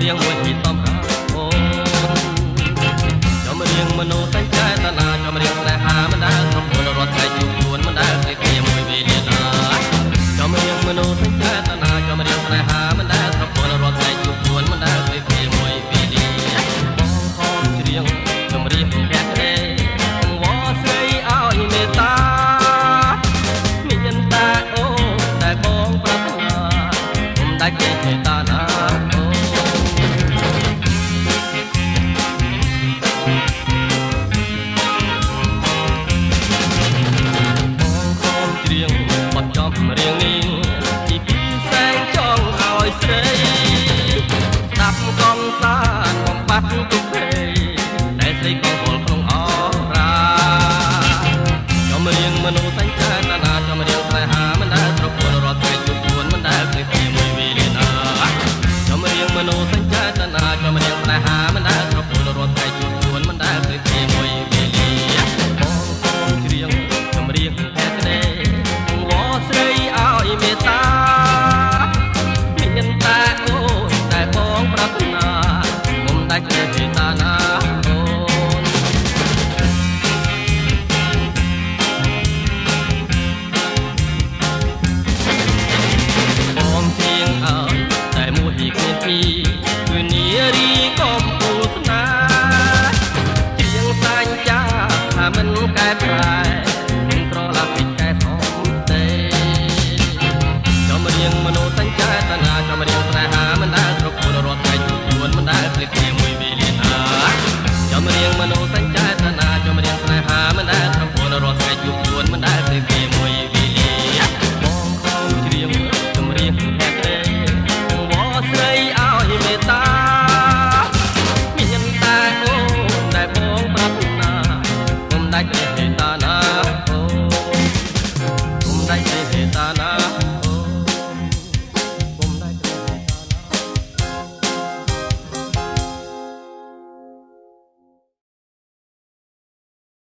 រៀងមួយពីសំអាអូចំរៀងមនោសញ្ចេតនាចំរៀងស្នេហាមិនដែលប្រពន្ធរត់តែជួបខ្លួនមិនដែលព្រៀបគ្នាមួយវេលាណាចំរៀងមនោសញ្ចេតនាចំរៀងស្នេហាមិនដែលប្រពន្ធរត់តែជួបខ្លួនមិនដែលព្រៀបគ្នាមួយវេលាបងខំច្រៀងចំរៀងភក្តីវ៉ាស្រីឲ្យមេត្តាមានតែអូតែបងប្រាថ្នាខ្ញុំដែលគេមេត្តាណារៀងនេះពីពីសែងចង់ឲ្យស្រី